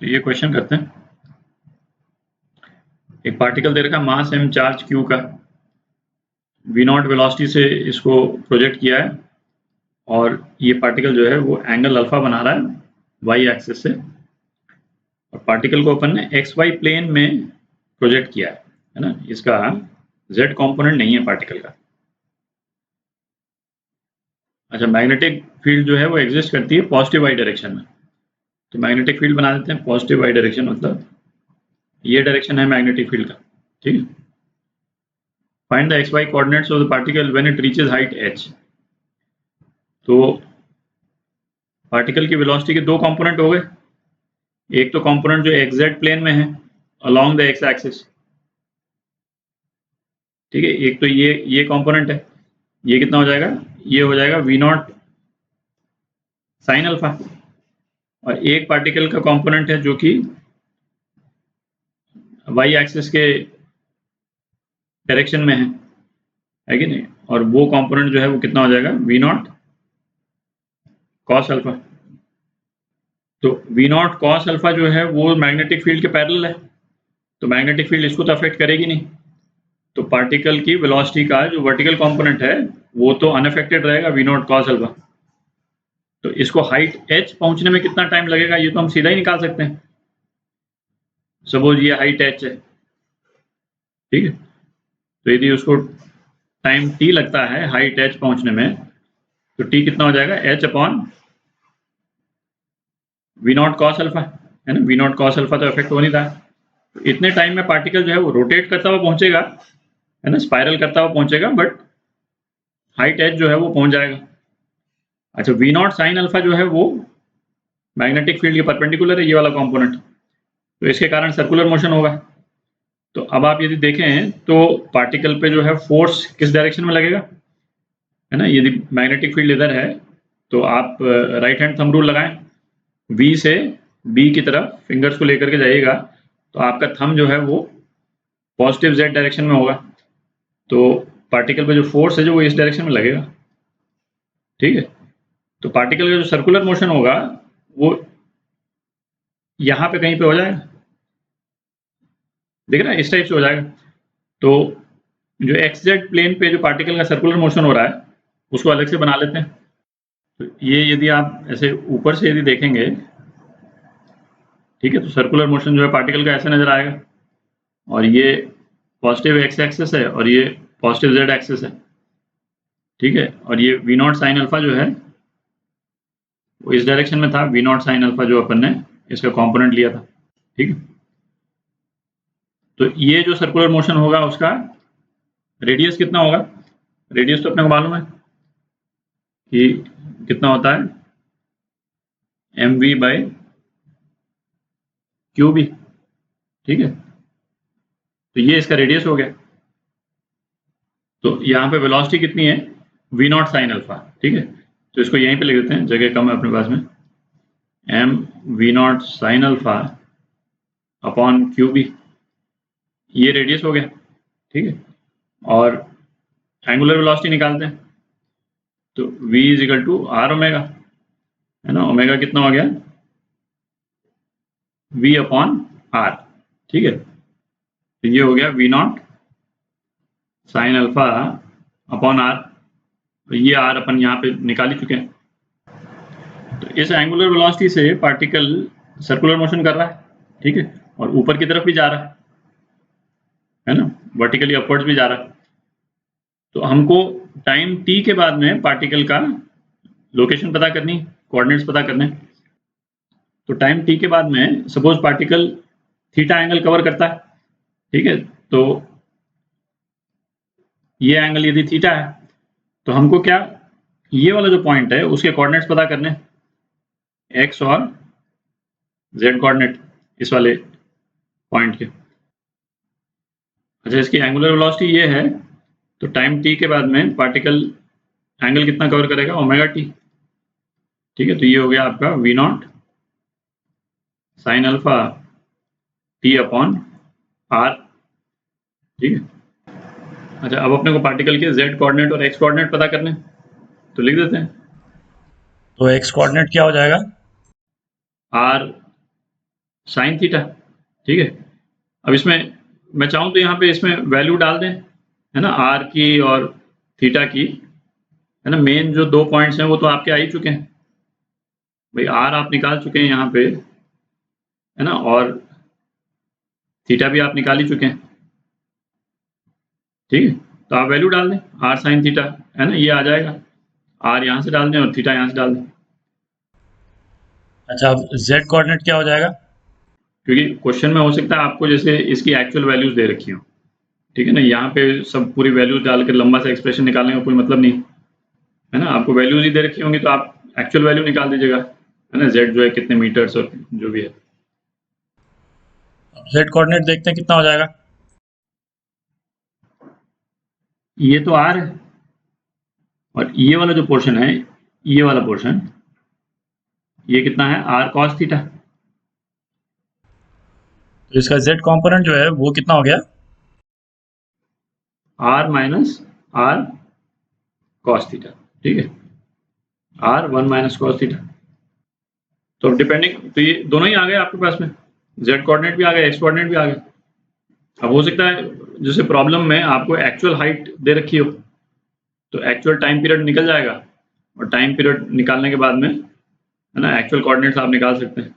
तो ये क्वेश्चन करते हैं। एक पार्टिकल दे रखा, मास m चार्ज q का, v0 वेलोसिटी से इसको प्रोजेक्ट किया है और ये पार्टिकल जो है वो एंगल अल्फा बना रहा है y एक्सिस से, और पार्टिकल को अपन ने xy प्लेन में प्रोजेक्ट किया है ना। इसका z कंपोनेंट नहीं है पार्टिकल का। अच्छा, मैग्नेटिक फील्ड जो है वो एग्जिस्ट करती है पॉजिटिव वाई डायरेक्शन में, तो मैग्नेटिक फील्ड बना देते हैं पॉजिटिव वाई डायरेक्शन, मतलब ये डायरेक्शन है मैग्नेटिक फील्ड का। ठीक है, find the xy coordinates of the particle when it reaches height h। तो पार्टिकल की वेलोसिटी के दो कंपोनेंट हो गए, एक तो कंपोनेंट जो xz प्लेन में है अलोंग द x एक्सिस, ठीक है, एक तो ये कंपोनेंट है, ये कितना हो जाएगा, ये हो जाएगा v0 साइन अल्फा, और एक पार्टिकल का कंपोनेंट है जो कि y एक्सिस के डायरेक्शन में है कि नहीं, और वो कंपोनेंट जो है वो कितना हो जाएगा, v0 cos अल्फा। तो v0 cos अल्फा जो है वो मैग्नेटिक फील्ड के पैरेलल है, तो मैग्नेटिक फील्ड इसको तो अफेक्ट करेगी नहीं, तो पार्टिकल की वेलोसिटी का जो वर्टिकल कंपोनेंट है वो तो अनअफेक्टेड रहेगा v0 cos अल्फा। तो इसको हाइट h पहुंचने में कितना टाइम लगेगा ये तो हम सीधा ही निकाल सकते हैं। सपोज ये हाइट h है, ठीक है, तो यदि उसको टाइम t लगता है हाइट h पहुंचने में, तो t कितना हो जाएगा, h upon v0 cos alpha, है ना। v0 cos अल्फा तो इफेक्ट हो नहीं रहा, तो इतने टाइम में पार्टिकल जो है वो रोटेट करता हुआ पहुंचेगा, है ना, स्पाइरल करता हुआ पहुंचेगा, बट हाइट h जो है वो पहुंच जाएगा। अच्छा, v0 साइन अल्फा जो है वो मैग्नेटिक फील्ड के परपेंडिकुलर है, ये वाला कंपोनेंट, तो इसके कारण सर्कुलर मोशन होगा। तो अब आप यदि देखें तो पार्टिकल पे जो है फोर्स किस डायरेक्शन में लगेगा, है ना। यदि मैग्नेटिक फील्ड इधर है तो आप राइट हैंड थंब रूल लगाएं, V से B की तरफ फिंगर्स को लेकर के जाइएगा, तो आपका थंब जो है वो पॉजिटिव Z डायरेक्शन में होगा, तो पार्टिकल पे जो फोर्स है जो वो इस डायरेक्शन में लगेगा। ठीक है, तो पार्टिकल का जो सर्कुलर मोशन होगा वो यहाँ पे कहीं पे हो जाएगा, देख रहे हैं, इस टाइप से हो जाएगा। तो जो XZ प्लेन पे जो पार्टिकल का सर्कुलर मोशन हो रहा है उसको अलग से बना लेते हैं। तो ये यदि आप ऐसे ऊपर से यदि देखेंगे, ठीक है, तो सर्कुलर मोशन जो है पार्टिकल का ऐसे नजर आएगा, और ये पॉजिटिव x एक्सिस है और ये पॉजिटिव z एक्सिस है, ठीक है, और ये v0 साइन अल्फा जो है वो इस डायरेक्शन में था, v0 साइन अल्फा जो अपन ने इसका कंपोनेंट लिया था। ठीक है, तो ये जो सर्कुलर मोशन होगा उसका रेडियस कितना होगा, रेडियस तो अपने को मालूम है कि कितना होता है, mv बाई qb, ठीक है, तो ये इसका रेडियस हो गया। तो यहाँ पे वेलोसिटी कितनी है, v0 साइन अल्फा, ठीक है, तो इसको यहीं पे लिख देते हैं, जगह कम है अपने पास में, m v0 sine alpha upon qb, ये रेडियस हो गया। ठीक है, और एंगुलर वेलोसिटी निकालते हैं, तो v is equal to r omega, है ना, ओमेगा कितना हो गया, v अपॉन आर। ठीक है, तो ये हो गया v0 sine alpha upon are, तो ये आर अपन यहाँ पे निकाल ही चुके हैं। तो इस एंगुलर वेलोसिटी से पार्टिकल सर्कुलर मोशन कर रहा है, ठीक है, और ऊपर की तरफ भी जा रहा है ना, वर्टिकली अपवर्ड्स भी जा रहा है। तो हमको टाइम t के बाद में पार्टिकल का लोकेशन पता करनी, कोऑर्डिनेट्स पता करने। तो टाइम t के बाद में suppose particle theta angle cover करता है, ठीक है, तो ये एंगल यदि थीटा है तो हमको क्या, ये वाला जो पॉइंट है उसके कोऑर्डिनेट्स पता करने, x और z कोऑर्डिनेट इस वाले पॉइंट के। अच्छा, इसकी एंगुलर वेलोसिटी ये है, तो टाइम t के बाद में पार्टिकल एंगल कितना कवर करेगा, ओमेगा t, ठीक है, तो ये हो गया आपका v0 sine alpha t upon r। ठीक है, अच्छा, अब अपने को पार्टिकल के z कोऑर्डिनेट और x कोऑर्डिनेट पता करने, तो लिख देते हैं। तो x कोऑर्डिनेट क्या हो जाएगा, r साइन थीटा, ठीक है। अब इसमें मैं चाहूँ तो यहाँ पे इसमें वैल्यू डाल दें, है ना, आर की और थीटा की, है ना। मेन जो 2 पॉइंट्स हैं वो तो आपके आ ही चुके हैं भाई, आर आप निकाल चुके हैं यहाँ पे, है ना, और थीटा भी आप निकाल ही चुके हैं, ठीक है। तो आप वैल्यू डाल दें, आर साइन थीटा, है ना, ये आ जाएगा। आर यहाँ से डाल दें और थीटा यहाँ से डाल दें, अच्छा, अब जेड कोऑर्डिनेट क्या हो जाएगा? क्योंकि क्वेश्चन में हो सकता है आपको जैसे इसकी एक्चुअल वैल्यूज दे रखी हो, ठीक है ना। यहाँ पे सब पूरी वैल्यूज डाल के लंबा सा एक्सप्रेशन निकालने का कोई मतलब नहीं, है ना। आपको वैल्यूज ही दे रखी होंगी तो आप एक्चुअल वैल्यू निकाल दीजिएगा, है ना, जेड जो है कितने मीटर्स और जो भी है। जेड कोऑर्डिनेट देखते हैं कितना हो जाएगा। ये तो आर है, और ये वाला जो पोर्शन है, ये वाला पोर्शन, ये कितना है, आर कॉस थीटा। तो इसका जेड कंपोनेंट जो है वो कितना हो गया? R minus r cos theta, ठीक है, आर 1 माइनस कॉस थीटा। तो डिपेंडिंग, तो ये दोनों ही आ गए आपके पास में, जेड कोऑर्डिनेट भी आ गया, एक्स कोऑर्डिनेट भी आ गया। अब हो सकता है जैसे प्रॉब्लम में आपको एक्चुअल हाइट दे रखी हो, तो एक्चुअल टाइम पीरियड निकल जाएगा, और टाइम पीरियड निकालने के बाद में, है ना, एक्चुअल कोऑर्डिनेट्स आप निकाल सकते हैं,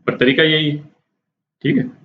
पर तरीका यही है, ठीक है।